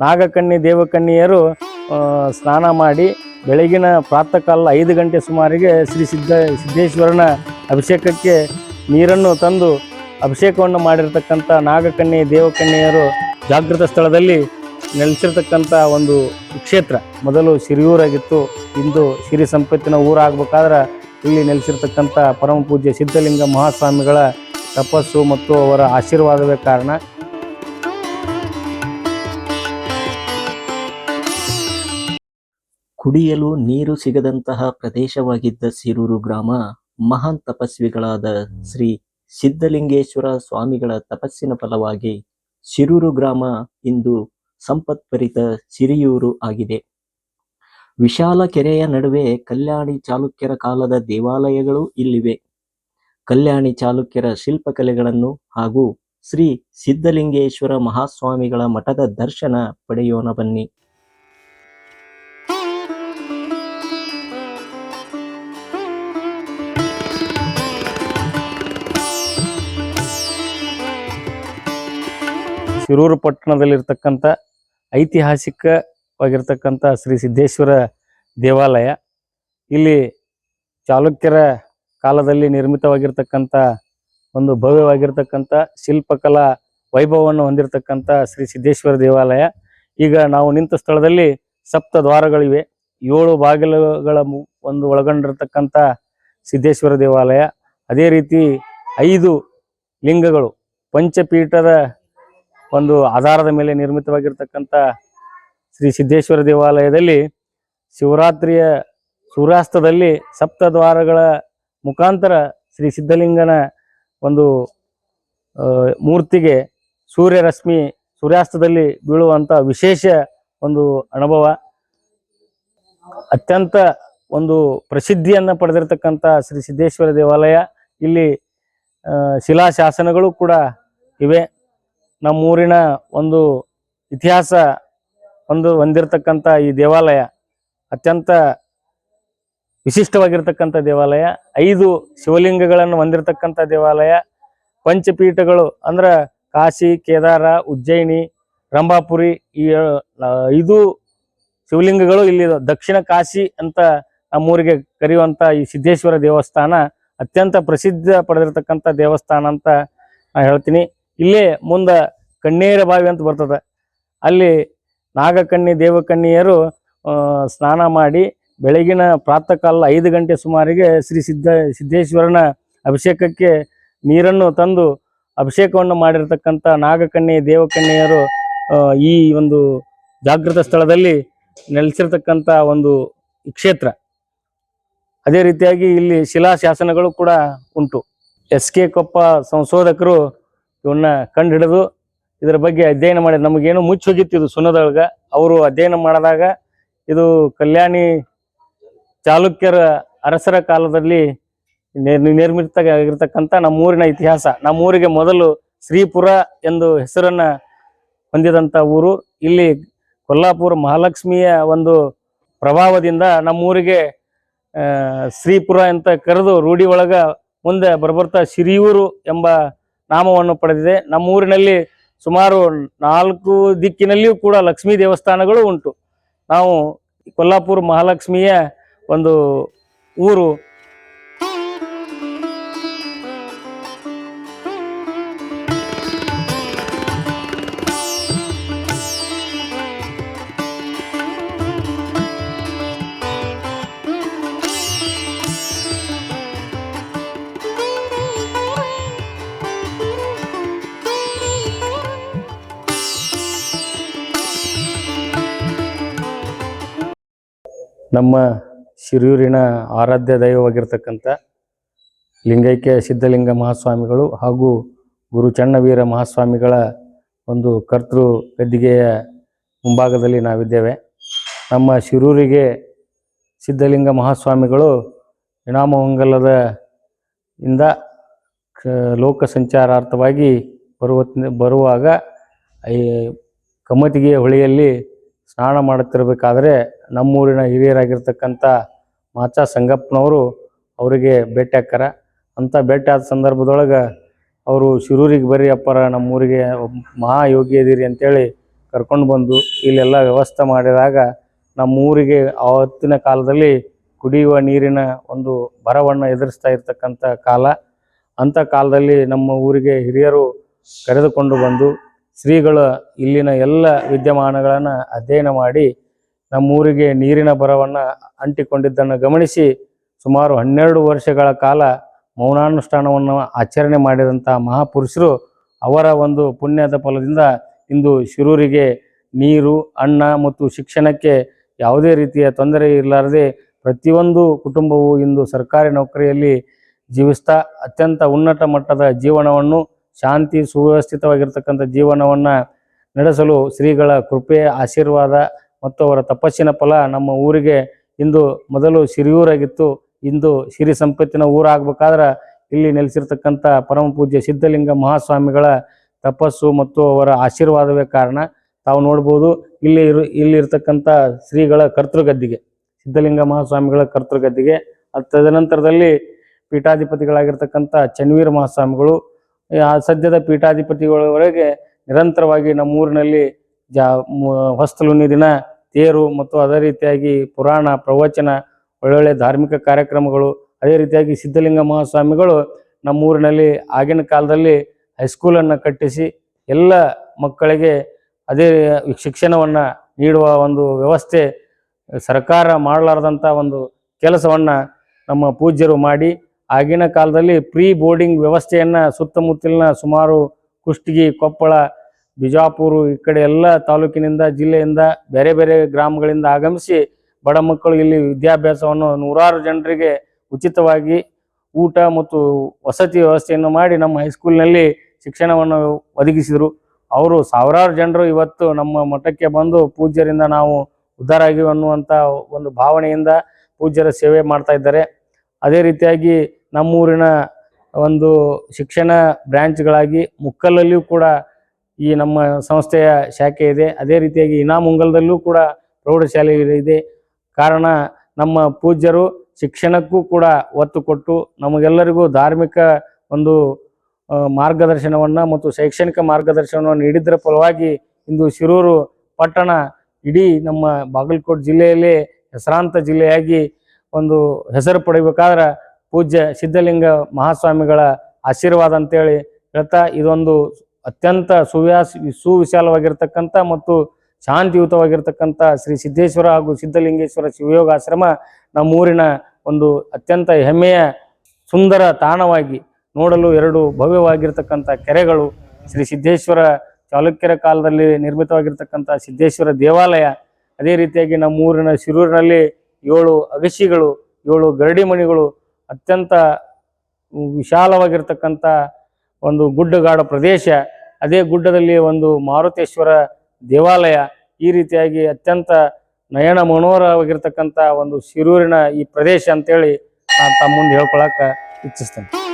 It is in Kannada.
ನಾಗಕನ್ನಿ ದೇವಕನ್ನಿಯರು ಸ್ನಾನ ಮಾಡಿ ಬೆಳಗಿನ ಪ್ರಾತಃ ಕಾಲ 5 ಗಂಟೆ ಸುಮಾರಿಗೆ ಶ್ರೀ ಸಿದ್ದೇಶ್ವರನ ಅಭಿಷೇಕಕ್ಕೆ ನೀರನ್ನು ತಂದು ಅಭಿಷೇಕವನ್ನು ಮಾಡಿರ್ತಕ್ಕಂಥ ನಾಗಕನ್ಯೆ ದೇವಕನ್ಯೆಯರು ಜಾಗೃತ ಸ್ಥಳದಲ್ಲಿ ನೆಲೆಸಿರ್ತಕ್ಕಂಥ ಒಂದು ಕ್ಷೇತ್ರ. ಮೊದಲು ಸಿರಿಯೂರಾಗಿತ್ತು, ಇಂದು ಸಿರಿ ಸಂಪತ್ತಿನ ಊರಾಗಬೇಕಾದ್ರೆ ಇಲ್ಲಿ ನೆಲೆಸಿರ್ತಕ್ಕಂಥ ಪರಮ ಪೂಜ್ಯ ಸಿದ್ಧಲಿಂಗ ಮಹಾಸ್ವಾಮಿಗಳ ತಪಸ್ಸು ಮತ್ತು ಅವರ ಆಶೀರ್ವಾದವೇ ಕಾರಣ. ಕುಡಿಯಲು ನೀರು ಸಿಗದಂತಹ ಪ್ರದೇಶವಾಗಿದ್ದ ಸಿರೂರು ಗ್ರಾಮ ಮಹಾನ್ ತಪಸ್ವಿಗಳಾದ ಶ್ರೀ ಸಿದ್ಧಲಿಂಗೇಶ್ವರ ಸ್ವಾಮಿಗಳ ತಪಸ್ಸಿನ ಫಲವಾಗಿ ಸಿರೂರು ಗ್ರಾಮ ಇಂದು ಸಂಪತ್ಭರಿತ ಸಿರಿಯೂರು ಆಗಿದೆ. ವಿಶಾಲ ಕೆರೆಯ ನಡುವೆ ಕಲ್ಯಾಣಿ ಚಾಲುಕ್ಯರ ಕಾಲದ ದೇವಾಲಯಗಳು ಇಲ್ಲಿವೆ. ಕಲ್ಯಾಣಿ ಚಾಲುಕ್ಯರ ಶಿಲ್ಪಕಲೆಗಳನ್ನು ಹಾಗೂ ಶ್ರೀ ಸಿದ್ಧಲಿಂಗೇಶ್ವರ ಮಹಾಸ್ವಾಮಿಗಳ ಮಠದ ದರ್ಶನ ಪಡೆಯೋಣ ಬನ್ನಿ. ಸಿರೂರು ಪಟ್ಟಣದಲ್ಲಿರ್ತಕ್ಕಂಥ ಐತಿಹಾಸಿಕವಾಗಿರ್ತಕ್ಕಂಥ ಶ್ರೀ ಸಿದ್ದೇಶ್ವರ ದೇವಾಲಯ. ಇಲ್ಲಿ ಚಾಲುಕ್ಯರ ಕಾಲದಲ್ಲಿ ನಿರ್ಮಿತವಾಗಿರ್ತಕ್ಕಂಥ ಒಂದು ಭವ್ಯವಾಗಿರ್ತಕ್ಕಂಥ ಶಿಲ್ಪಕಲಾ ವೈಭವವನ್ನು ಹೊಂದಿರತಕ್ಕಂಥ ಶ್ರೀ ಸಿದ್ದೇಶ್ವರ ದೇವಾಲಯ. ಈಗ ನಾವು ನಿಂತ ಸ್ಥಳದಲ್ಲಿ 7 ದ್ವಾರಗಳಿವೆ, 7 ಬಾಗಿಲುಗಳ ಒಂದು ಒಳಗೊಂಡಿರ್ತಕ್ಕಂಥ ಸಿದ್ದೇಶ್ವರ ದೇವಾಲಯ. ಅದೇ ರೀತಿ 5 ಲಿಂಗಗಳು ಪಂಚಪೀಠದ ಒಂದು ಆಧಾರದ ಮೇಲೆ ನಿರ್ಮಿತವಾಗಿರ್ತಕ್ಕಂಥ ಶ್ರೀ ಸಿದ್ದೇಶ್ವರ ದೇವಾಲಯದಲ್ಲಿ ಶಿವರಾತ್ರಿಯ ಸೂರ್ಯಾಸ್ತದಲ್ಲಿ 7 ದ್ವಾರಗಳ ಮುಖಾಂತರ ಶ್ರೀ ಸಿದ್ಧಲಿಂಗನ ಒಂದು ಮೂರ್ತಿಗೆ ಸೂರ್ಯರಶ್ಮಿ ಸೂರ್ಯಾಸ್ತದಲ್ಲಿ ಬೀಳುವಂಥ ವಿಶೇಷ ಒಂದು ಅನುಭವ. ಅತ್ಯಂತ ಒಂದು ಪ್ರಸಿದ್ಧಿಯನ್ನು ಪಡೆದಿರತಕ್ಕಂಥ ಶ್ರೀ ಸಿದ್ದೇಶ್ವರ ದೇವಾಲಯ. ಇಲ್ಲಿ ಶಿಲಾಶಾಸನಗಳು ಕೂಡ ಇವೆ. ನಮ್ಮೂರಿನ ಒಂದು ಇತಿಹಾಸ ಹೊಂದಿರತಕ್ಕಂಥ ಈ ದೇವಾಲಯ ಅತ್ಯಂತ ವಿಶಿಷ್ಟವಾಗಿರ್ತಕ್ಕಂಥ ದೇವಾಲಯ. 5 ಶಿವಲಿಂಗಗಳನ್ನು ಹೊಂದಿರತಕ್ಕಂಥ ದೇವಾಲಯ. ಪಂಚಪೀಠಗಳು ಅಂದ್ರೆ ಕಾಶಿ, ಕೇದಾರ, ಉಜ್ಜಯಿನಿ, ರಂಭಾಪುರಿ, ಈ 5 ಶಿವಲಿಂಗಗಳು ಇಲ್ಲಿ. ದಕ್ಷಿಣ ಕಾಶಿ ಅಂತ ನಮ್ಮೂರಿಗೆ ಕರೆಯುವಂಥ ಈ ಸಿದ್ದೇಶ್ವರ ದೇವಸ್ಥಾನ ಅತ್ಯಂತ ಪ್ರಸಿದ್ಧ ಪಡೆದಿರತಕ್ಕಂಥ ದೇವಸ್ಥಾನ ಅಂತ ನಾನು ಹೇಳ್ತೀನಿ. ಇಲ್ಲೇ ಮುಂದೆ ಕಣ್ಣೇರ ಬಾವಿ ಅಂತ ಬರ್ತದೆ, ಅಲ್ಲಿ ನಾಗಕನ್ಯೆ ದೇವಕನ್ಯೆಯರು ಸ್ನಾನ ಮಾಡಿ ಬೆಳಗಿನ ಪ್ರಾತಃ ಕಾಲ 5 ಗಂಟೆ ಸುಮಾರಿಗೆ ಶ್ರೀ ಸಿದ್ದೇಶ್ವರನ ಅಭಿಷೇಕಕ್ಕೆ ನೀರನ್ನು ತಂದು ಅಭಿಷೇಕವನ್ನು ಮಾಡಿರ್ತಕ್ಕಂಥ ನಾಗಕನ್ಯೆ ದೇವಕನ್ಯೆಯರು ಈ ಒಂದು ಜಾಗೃತ ಸ್ಥಳದಲ್ಲಿ ನೆಲೆಸಿರ್ತಕ್ಕಂಥ ಒಂದು ಕ್ಷೇತ್ರ. ಅದೇ ರೀತಿಯಾಗಿ ಇಲ್ಲಿ ಶಿಲಾಶಾಸನಗಳು ಕೂಡ ಉಂಟು. SK ಕೊಪ್ಪ ಸಂಶೋಧಕರು ಇವನ್ನ ಕಂಡು ಹಿಡಿದು ಇದರ ಬಗ್ಗೆ ಅಧ್ಯಯನ ಮಾಡಿ, ನಮಗೇನು ಮುಚ್ಚಿ ಹೋಗಿತ್ತು ಇದು ಸುಣ್ಣದೊಳಗ. ಅವರು ಅಧ್ಯಯನ ಮಾಡಿದಾಗ ಇದು ಕಲ್ಯಾಣಿ ಚಾಲುಕ್ಯರ ಅರಸರ ಕಾಲದಲ್ಲಿ ನಿರ್ಮಿತವಾಗಿರ್ತಕ್ಕಂಥ ನಮ್ಮೂರಿನ ಇತಿಹಾಸ. ನಮ್ಮೂರಿಗೆ ಮೊದಲು ಶ್ರೀಪುರ ಎಂದು ಹೆಸರನ್ನ ಹೊಂದಿದಂಥ ಊರು. ಇಲ್ಲಿ ಕೊಲ್ಲಾಪುರ ಮಹಾಲಕ್ಷ್ಮಿಯ ಒಂದು ಪ್ರಭಾವದಿಂದ ನಮ್ಮೂರಿಗೆ ಶ್ರೀಪುರ ಅಂತ ಕರೆದು ರೂಢಿ ಒಳಗ ಮುಂದೆ ಬರ್ಬರ್ತಾ ಸಿರಿಯೂರು ಎಂಬ ನಾಮವನ್ನು ಪಡೆದಿದೆ. ನಮ್ಮೂರಿನಲ್ಲಿ ಸುಮಾರು 4 ದಿಕ್ಕಿನಲ್ಲಿಯೂ ಕೂಡ ಲಕ್ಷ್ಮೀ ದೇವಸ್ಥಾನಗಳು ಉಂಟು. ನಾವು ಕೊಲ್ಲಾಪುರ ಮಹಾಲಕ್ಷ್ಮಿಯ ಒಂದು ಊರು. ನಮ್ಮ ಶಿರೂರಿನ ಆರಾಧ್ಯ ದೈವವಾಗಿರ್ತಕ್ಕಂಥ ಲಿಂಗೈಕ್ಯ ಸಿದ್ಧಲಿಂಗ ಮಹಾಸ್ವಾಮಿಗಳು ಹಾಗೂ ಗುರು ಚನ್ನವೀರ ಮಹಾಸ್ವಾಮಿಗಳ ಒಂದು ಕರ್ತೃ ಗದ್ದಿಗೆಯ ಮುಂಭಾಗದಲ್ಲಿ ನಾವಿದ್ದೇವೆ. ನಮ್ಮ ಶಿರೂರಿಗೆ ಸಿದ್ಧಲಿಂಗ ಮಹಾಸ್ವಾಮಿಗಳು ಇನಾಮವಂಗಲದ ಇಂದ ಲೋಕ ಸಂಚಾರಾರ್ಥವಾಗಿ ಬರುವಾಗ ಈ ಕಮ್ಮತಿಗೆ ಹೊಳೆಯಲ್ಲಿ ಸ್ನಾನ ಮಾಡುತ್ತಿರಬೇಕಾದ್ರೆ ನಮ್ಮೂರಿನ ಹಿರಿಯರಾಗಿರ್ತಕ್ಕಂಥ ಮಾಚಾ ಸಂಗಪ್ಪನವರು ಅವರಿಗೆ ಭೇಟಿ ಹಾಕ್ಕಾರ. ಅಂಥ ಭೇಟಿ ಆದ ಸಂದರ್ಭದೊಳಗೆ ಅವರು ಶಿರೂರಿಗೆ ಬರ್ರಿ ಅಪ್ಪರ, ನಮ್ಮೂರಿಗೆ ಮಹಾಯೋಗಿ ಇದೀರಿ ಅಂತೇಳಿ ಕರ್ಕೊಂಡು ಬಂದು ಇಲ್ಲೆಲ್ಲ ವ್ಯವಸ್ಥೆ ಮಾಡಿದಾಗ ನಮ್ಮ ಊರಿಗೆ ಆವತ್ತಿನ ಕಾಲದಲ್ಲಿ ಕುಡಿಯುವ ನೀರಿನ ಒಂದು ಬರವನ್ನು ಎದುರಿಸ್ತಾ ಇರ್ತಕ್ಕಂಥ ಕಾಲ. ಅಂಥ ಕಾಲದಲ್ಲಿ ನಮ್ಮ ಊರಿಗೆ ಹಿರಿಯರು ಕರೆದುಕೊಂಡು ಬಂದು ಶ್ರೀಗಳು ಇಲ್ಲಿನ ಎಲ್ಲ ವಿದ್ಯಮಾನಗಳನ್ನು ಅಧ್ಯಯನ ಮಾಡಿ ನಮ್ಮೂರಿಗೆ ನೀರಿನ ಬರವನ್ನು ಅಂಟಿಕೊಂಡಿದ್ದನ್ನು ಗಮನಿಸಿ ಸುಮಾರು 12 ವರ್ಷಗಳ ಕಾಲ ಮೌನಾನುಷ್ಠಾನವನ್ನು ಆಚರಣೆ ಮಾಡಿದಂಥ ಮಹಾಪುರುಷರು ಅವರ ಒಂದು ಪುಣ್ಯದ ಫಲದಿಂದ ಇಂದು ಶಿರೂರಿಗೆ ನೀರು, ಅನ್ನ ಮತ್ತು ಶಿಕ್ಷಣಕ್ಕೆ ಯಾವುದೇ ರೀತಿಯ ತೊಂದರೆ ಇರಲಾರದೆ ಪ್ರತಿಯೊಂದು ಕುಟುಂಬವು ಇಂದು ಸರ್ಕಾರಿ ನೌಕರಿಯಲ್ಲಿ ಜೀವಿಸ್ತಾ ಅತ್ಯಂತ ಉನ್ನತ ಮಟ್ಟದ ಜೀವನವನ್ನು, ಶಾಂತಿ ಸುವ್ಯವಸ್ಥಿತವಾಗಿರ್ತಕ್ಕಂಥ ಜೀವನವನ್ನು ನಡೆಸಲು ಶ್ರೀಗಳ ಕೃಪೆ, ಆಶೀರ್ವಾದ ಮತ್ತು ಅವರ ತಪಸ್ಸಿನ ಫಲ ನಮ್ಮ ಊರಿಗೆ ಇಂದು ಮೊದಲು ಸಿರಿಯೂರಾಗಿತ್ತು. ಇಂದು ಸಿರಿ ಸಂಪತ್ತಿನ ಊರಾಗಬೇಕಾದ್ರೆ ಇಲ್ಲಿ ನೆಲೆಸಿರ್ತಕ್ಕಂಥ ಪರಮ ಪೂಜ್ಯ ಸಿದ್ಧಲಿಂಗ ಮಹಾಸ್ವಾಮಿಗಳ ತಪಸ್ಸು ಮತ್ತು ಅವರ ಆಶೀರ್ವಾದವೇ ಕಾರಣ. ತಾವು ನೋಡ್ಬೋದು ಇಲ್ಲಿರ್ತಕ್ಕಂಥ ಶ್ರೀಗಳ ಕರ್ತೃಗದ್ದಿಗೆ, ಸಿದ್ಧಲಿಂಗ ಮಹಾಸ್ವಾಮಿಗಳ ಕರ್ತೃಗದ್ದಿಗೆ. ತದನಂತರದಲ್ಲಿ ಪೀಠಾಧಿಪತಿಗಳಾಗಿರ್ತಕ್ಕಂಥ ಚನ್ನವೀರ ಮಹಾಸ್ವಾಮಿಗಳು ಸದ್ಯದ ಪೀಠಾಧಿಪತಿಗಳವರೆಗೆ ನಿರಂತರವಾಗಿ ನಮ್ಮೂರಿನಲ್ಲಿ ಹೊಸ್ತಲುನಿ ದಿನ ತೇರು ಮತ್ತು ಅದೇ ರೀತಿಯಾಗಿ ಪುರಾಣ ಪ್ರವಚನ, ಒಳ್ಳೊಳ್ಳೆ ಧಾರ್ಮಿಕ ಕಾರ್ಯಕ್ರಮಗಳು, ಅದೇ ರೀತಿಯಾಗಿ ಸಿದ್ಧಲಿಂಗ ಮಹಾಸ್ವಾಮಿಗಳು ನಮ್ಮೂರಿನಲ್ಲಿ ಆಗಿನ ಕಾಲದಲ್ಲಿ ಹೈಸ್ಕೂಲನ್ನು ಕಟ್ಟಿಸಿ ಎಲ್ಲ ಮಕ್ಕಳಿಗೆ ಅದೇ ಶಿಕ್ಷಣವನ್ನು ನೀಡುವ ಒಂದು ವ್ಯವಸ್ಥೆ ಸರ್ಕಾರ ಮಾಡಲಾರ್ದಂಥ ಒಂದು ಕೆಲಸವನ್ನು ನಮ್ಮ ಪೂಜ್ಯರು ಮಾಡಿ ಆಗಿನ ಕಾಲದಲ್ಲಿ ಪ್ರೀ ಬೋರ್ಡಿಂಗ್ ವ್ಯವಸ್ಥೆಯನ್ನು ಸುತ್ತಮುತ್ತಲಿನ ಸುಮಾರು ಕುಷ್ಟಗಿ, ಕೊಪ್ಪಳ, ಬಿಜಾಪುರ ಈ ಕಡೆ ಎಲ್ಲ ತಾಲೂಕಿನಿಂದ, ಜಿಲ್ಲೆಯಿಂದ, ಬೇರೆ ಬೇರೆ ಗ್ರಾಮಗಳಿಂದ ಆಗಮಿಸಿ ಬಡ ಮಕ್ಕಳು ಇಲ್ಲಿ ವಿದ್ಯಾಭ್ಯಾಸವನ್ನು ನೂರಾರು ಜನರಿಗೆ ಉಚಿತವಾಗಿ ಊಟ ಮತ್ತು ವಸತಿ ವ್ಯವಸ್ಥೆಯನ್ನು ಮಾಡಿ ನಮ್ಮ ಹೈಸ್ಕೂಲ್ನಲ್ಲಿ ಶಿಕ್ಷಣವನ್ನು ಒದಗಿಸಿದರು. ಅವರು ಸಾವಿರಾರು ಜನರು ಇವತ್ತು ನಮ್ಮ ಮಠಕ್ಕೆ ಬಂದು ಪೂಜ್ಯರಿಂದ ನಾವು ಉದ್ಧಾರ ಆಗಿವೆ ಅನ್ನುವಂಥ ಒಂದು ಭಾವನೆಯಿಂದ ಪೂಜ್ಯರ ಸೇವೆ ಮಾಡ್ತಾ ಇದ್ದಾರೆ. ಅದೇ ರೀತಿಯಾಗಿ ನಮ್ಮೂರಿನ ಒಂದು ಶಿಕ್ಷಣ ಬ್ರ್ಯಾಂಚ್ಗಳಾಗಿ ಮುಕ್ಕಲಲ್ಲಿಯೂ ಕೂಡ ಈ ನಮ್ಮ ಸಂಸ್ಥೆಯ ಶಾಖೆ ಇದೆ. ಅದೇ ರೀತಿಯಾಗಿ ಇನಾಮುಂಗಲದಲ್ಲೂ ಕೂಡ ಪ್ರೌಢಶಾಲೆ ಇದೆ. ಕಾರಣ ನಮ್ಮ ಪೂಜ್ಯರು ಶಿಕ್ಷಣಕ್ಕೂ ಕೂಡ ಒತ್ತು ಕೊಟ್ಟು ನಮಗೆಲ್ಲರಿಗೂ ಧಾರ್ಮಿಕ ಒಂದು ಮಾರ್ಗದರ್ಶನವನ್ನು ಮತ್ತು ಶೈಕ್ಷಣಿಕ ಮಾರ್ಗದರ್ಶನವನ್ನು ನೀಡಿದ್ದರ ಫಲವಾಗಿ ಇಂದು ಶಿರೂರು ಪಟ್ಟಣ ಇಡೀ ನಮ್ಮ ಬಾಗಲಕೋಟೆ ಜಿಲ್ಲೆಯಲ್ಲೇ ಹೆಸರಾಂತ ಜಿಲ್ಲೆಯಾಗಿ ಒಂದು ಹೆಸರು ಪಡಿಬೇಕಾದ್ರೆ ಪೂಜ್ಯ ಸಿದ್ಧಲಿಂಗ ಮಹಾಸ್ವಾಮಿಗಳ ಆಶೀರ್ವಾದ ಅಂತೇಳಿ ಹೇಳ್ತಾ, ಇದೊಂದು ಅತ್ಯಂತ ಸುವಿಶಾಲವಾಗಿರ್ತಕ್ಕಂಥ ಮತ್ತು ಶಾಂತಿಯುತವಾಗಿರ್ತಕ್ಕಂಥ ಶ್ರೀ ಸಿದ್ದೇಶ್ವರ ಹಾಗೂ ಸಿದ್ಧಲಿಂಗೇಶ್ವರ ಶಿವಯೋಗಾಶ್ರಮ ನಮ್ಮೂರಿನ ಒಂದು ಅತ್ಯಂತ ಹೆಮ್ಮೆಯ ಸುಂದರ ತಾಣವಾಗಿ ನೋಡಲು 2 ಭವ್ಯವಾಗಿರ್ತಕ್ಕಂಥ ಕೆರೆಗಳು, ಶ್ರೀ ಸಿದ್ದೇಶ್ವರ ಚಾಲುಕ್ಯರ ಕಾಲದಲ್ಲಿ ನಿರ್ಮಿತವಾಗಿರ್ತಕ್ಕಂಥ ಸಿದ್ದೇಶ್ವರ ದೇವಾಲಯ, ಅದೇ ರೀತಿಯಾಗಿ ನಮ್ಮೂರಿನ ಶಿರೂರಿನಲ್ಲಿ 7 ಅಗಶಿಗಳು, 7 ಗರಡಿಮಣಿಗಳು, ಅತ್ಯಂತ ವಿಶಾಲವಾಗಿರ್ತಕ್ಕಂಥ ಒಂದು ಗುಡ್ಡಗಾಡು ಪ್ರದೇಶ, ಅದೇ ಗುಡ್ಡದಲ್ಲಿ ಒಂದು ಮಾರುತೇಶ್ವರ ದೇವಾಲಯ, ಈ ರೀತಿಯಾಗಿ ಅತ್ಯಂತ ನಯನ ಮನೋಹರವಾಗಿರ್ತಕ್ಕಂಥ ಒಂದು ಶಿರೂರಿನ ಈ ಪ್ರದೇಶ ಅಂತೇಳಿ ನಾನು ತಮ್ಮ ಮುಂದೆ ಹೇಳ್ಕೊಳಕ್ಕೆ ಇಚ್ಛಿಸ್ತೇನೆ.